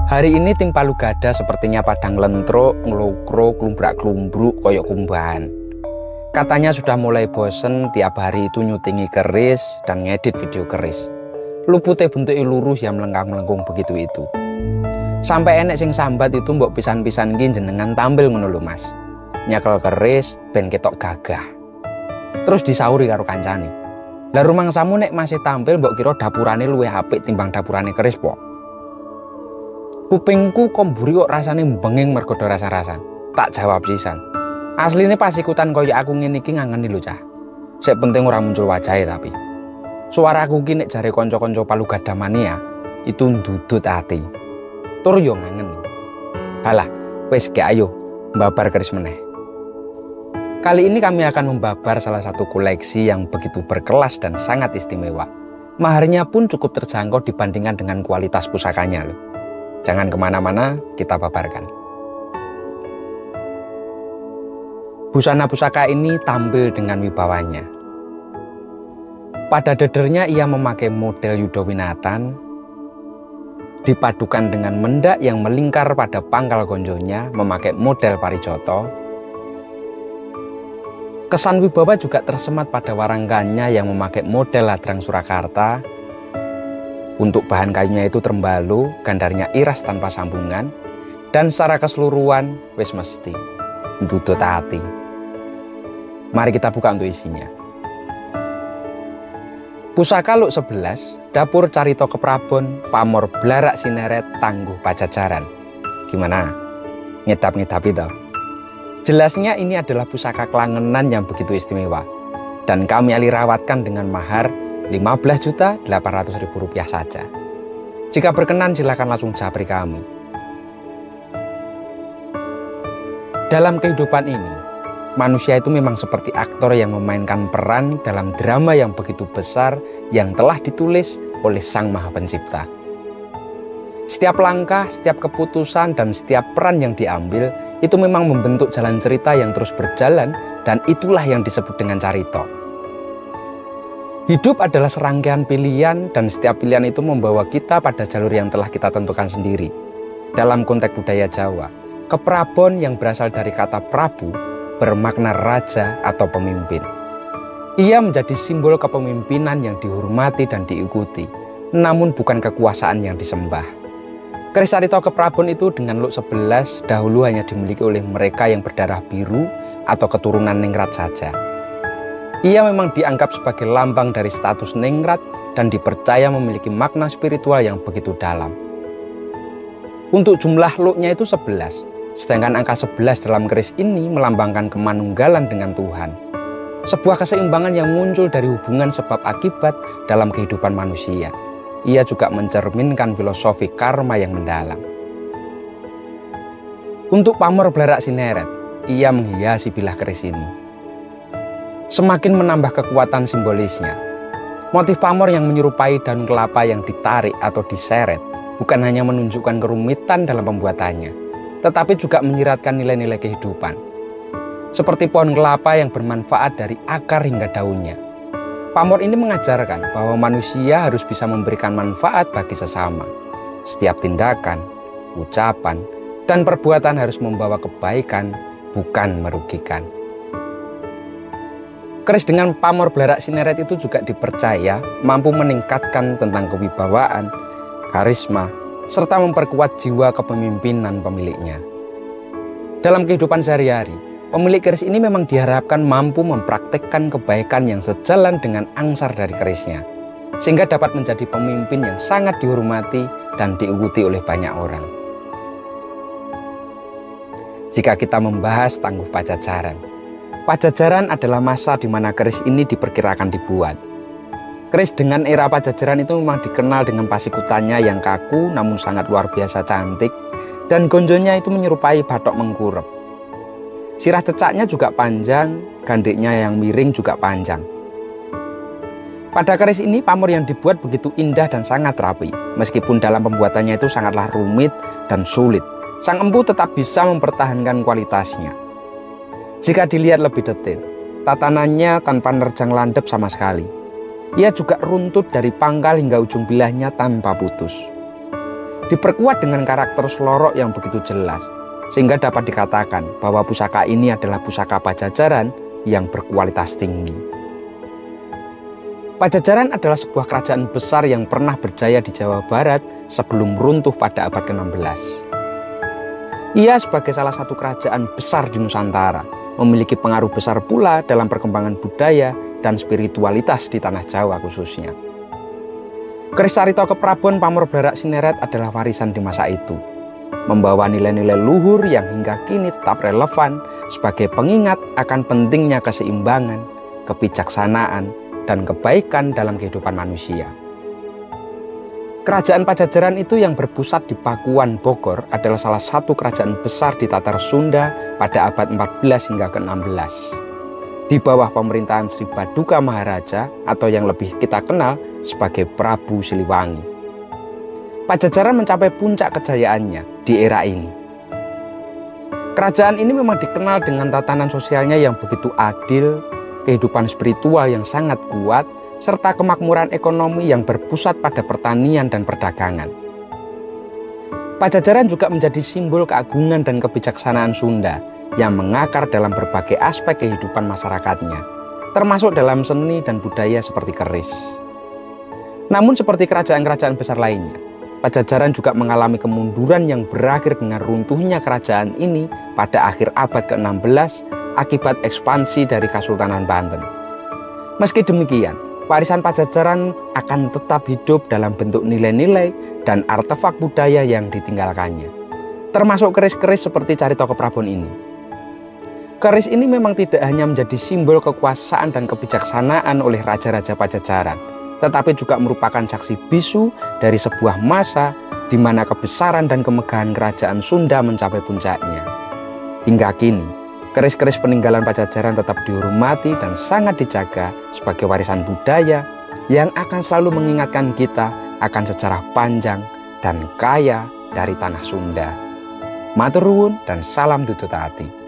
Hari ini tim Palu Gada sepertinya padang lentruk, ngelokro, klumbrak-klumbruk, koyok kumbahan. Katanya sudah mulai bosen tiap hari itu nyutingi keris dan ngedit video keris. Lupute bentuk lurus yang melengkung-melengkung begitu itu. Sampai enek sing sambat itu mbok pisan-pisan ki jenengan tampil ngono lho Mas. Nyekel keris ben ketok gagah. Terus disauri karo kancane. Lah rumangsamu nek masih tampil mbok kira dapurane luwih apik timbang dapurane keris po. Kupingku komburi kok rasane benging mergo do rasa-rasan. Tak jawab sisan. Asline pas ikutan koyo aku ngene iki ngangeni lho cah. Sek penting ora muncul wajahe tapi. Suaraku ki nek jare kanca-kanca Palu Gada mania itu ndudut ati. Tur yo ngangeni. Halah, wis ge ayo mbabar keris meneh. Kali ini kami akan membabar salah satu koleksi yang begitu berkelas dan sangat istimewa. Maharnya pun cukup terjangkau dibandingkan dengan kualitas pusakanya loh. Jangan kemana-mana, kita babarkan. Busana pusaka ini tampil dengan wibawanya. Pada dedernya ia memakai model Yudowinatan, dipadukan dengan mendak yang melingkar pada pangkal gonjonya memakai model Parijoto. Kesan wibawa juga tersemat pada warangkannya yang memakai model Ladrang Surakarta. Untuk bahan kayunya itu trembalu, gandarnya iras tanpa sambungan, dan secara keseluruhan wis mesti ndudut ati. Mari kita buka untuk isinya. Pusaka Luk 11, dapur Carito Keprabon, pamor Blarak Sineret, tangguh Pajajaran. Gimana? Ngedap-ngedap itu? Jelasnya ini adalah pusaka kelangenan yang begitu istimewa, dan kami alirawatkan dengan mahar Rp15.800.000 saja. Jika berkenan silakan langsung japri kami. Dalam kehidupan ini, manusia itu memang seperti aktor yang memainkan peran dalam drama yang begitu besar yang telah ditulis oleh Sang Maha Pencipta. Setiap langkah, setiap keputusan, dan setiap peran yang diambil itu memang membentuk jalan cerita yang terus berjalan, dan itulah yang disebut dengan carito. Hidup adalah serangkaian pilihan dan setiap pilihan itu membawa kita pada jalur yang telah kita tentukan sendiri. Dalam konteks budaya Jawa, keprabon yang berasal dari kata prabu bermakna raja atau pemimpin. Ia menjadi simbol kepemimpinan yang dihormati dan diikuti, namun bukan kekuasaan yang disembah. Keris Carito Keprabon itu dengan Luk 11 dahulu hanya dimiliki oleh mereka yang berdarah biru atau keturunan ningrat saja. Ia memang dianggap sebagai lambang dari status ningrat dan dipercaya memiliki makna spiritual yang begitu dalam. Untuk jumlah luknya itu 11, sedangkan angka 11 dalam keris ini melambangkan kemanunggalan dengan Tuhan. Sebuah keseimbangan yang muncul dari hubungan sebab akibat dalam kehidupan manusia. Ia juga mencerminkan filosofi karma yang mendalam. Untuk pamor Blarak Sineret, ia menghiasi bilah keris ini. Semakin menambah kekuatan simbolisnya. Motif pamor yang menyerupai daun kelapa yang ditarik atau diseret bukan hanya menunjukkan kerumitan dalam pembuatannya, tetapi juga menyiratkan nilai-nilai kehidupan. Seperti pohon kelapa yang bermanfaat dari akar hingga daunnya. Pamor ini mengajarkan bahwa manusia harus bisa memberikan manfaat bagi sesama. Setiap tindakan, ucapan, dan perbuatan harus membawa kebaikan, bukan merugikan. Keris dengan pamor Blarak Sineret itu juga dipercaya mampu meningkatkan tentang kewibawaan, karisma, serta memperkuat jiwa kepemimpinan pemiliknya. Dalam kehidupan sehari-hari, pemilik keris ini memang diharapkan mampu mempraktekkan kebaikan yang sejalan dengan angsar dari kerisnya, sehingga dapat menjadi pemimpin yang sangat dihormati dan diikuti oleh banyak orang. Jika kita membahas tangguh Pajajaran, Pajajaran adalah masa di mana keris ini diperkirakan dibuat. Keris dengan era Pajajaran itu memang dikenal dengan pasikutannya yang kaku namun sangat luar biasa cantik, dan gonjonya itu menyerupai batok mengkurep. Sirah cecaknya juga panjang, gandiknya yang miring juga panjang. Pada keris ini pamor yang dibuat begitu indah dan sangat rapi. Meskipun dalam pembuatannya itu sangatlah rumit dan sulit, sang empu tetap bisa mempertahankan kualitasnya. Jika dilihat lebih detail, tatanannya tanpa nerjang landep sama sekali. Ia juga runtut dari pangkal hingga ujung bilahnya tanpa putus. diperkuat dengan karakter Slorok yang begitu jelas, sehingga dapat dikatakan bahwa pusaka ini adalah pusaka Pajajaran yang berkualitas tinggi. Pajajaran adalah sebuah kerajaan besar yang pernah berjaya di Jawa Barat sebelum runtuh pada abad ke-16. Ia sebagai salah satu kerajaan besar di Nusantara, memiliki pengaruh besar pula dalam perkembangan budaya dan spiritualitas di tanah Jawa khususnya. Keris carita keprabon Pamor Blarak Sineret adalah warisan di masa itu, membawa nilai-nilai luhur yang hingga kini tetap relevan sebagai pengingat akan pentingnya keseimbangan, kebijaksanaan, dan kebaikan dalam kehidupan manusia. Kerajaan Pajajaran itu yang berpusat di Pakuan, Bogor adalah salah satu kerajaan besar di Tatar Sunda pada abad 14 hingga ke-16. Di bawah pemerintahan Sri Baduka Maharaja atau yang lebih kita kenal sebagai Prabu Siliwangi. Pajajaran mencapai puncak kejayaannya di era ini. Kerajaan ini memang dikenal dengan tatanan sosialnya yang begitu adil, kehidupan spiritual yang sangat kuat, serta kemakmuran ekonomi yang berpusat pada pertanian dan perdagangan. Pajajaran juga menjadi simbol keagungan dan kebijaksanaan Sunda yang mengakar dalam berbagai aspek kehidupan masyarakatnya, termasuk dalam seni dan budaya seperti keris. Namun seperti kerajaan-kerajaan besar lainnya, Pajajaran juga mengalami kemunduran yang berakhir dengan runtuhnya kerajaan ini pada akhir abad ke-16 akibat ekspansi dari Kesultanan Banten. Meski demikian, warisan Pajajaran akan tetap hidup dalam bentuk nilai-nilai dan artefak budaya yang ditinggalkannya, termasuk keris-keris seperti carita keprabon ini. Keris ini memang tidak hanya menjadi simbol kekuasaan dan kebijaksanaan oleh raja-raja Pajajaran, tetapi juga merupakan saksi bisu dari sebuah masa di mana kebesaran dan kemegahan kerajaan Sunda mencapai puncaknya. Hingga kini, keris-keris peninggalan Pajajaran tetap dihormati dan sangat dijaga sebagai warisan budaya yang akan selalu mengingatkan kita akan sejarah panjang dan kaya dari tanah Sunda. Matur nuwun dan salam tutut hati.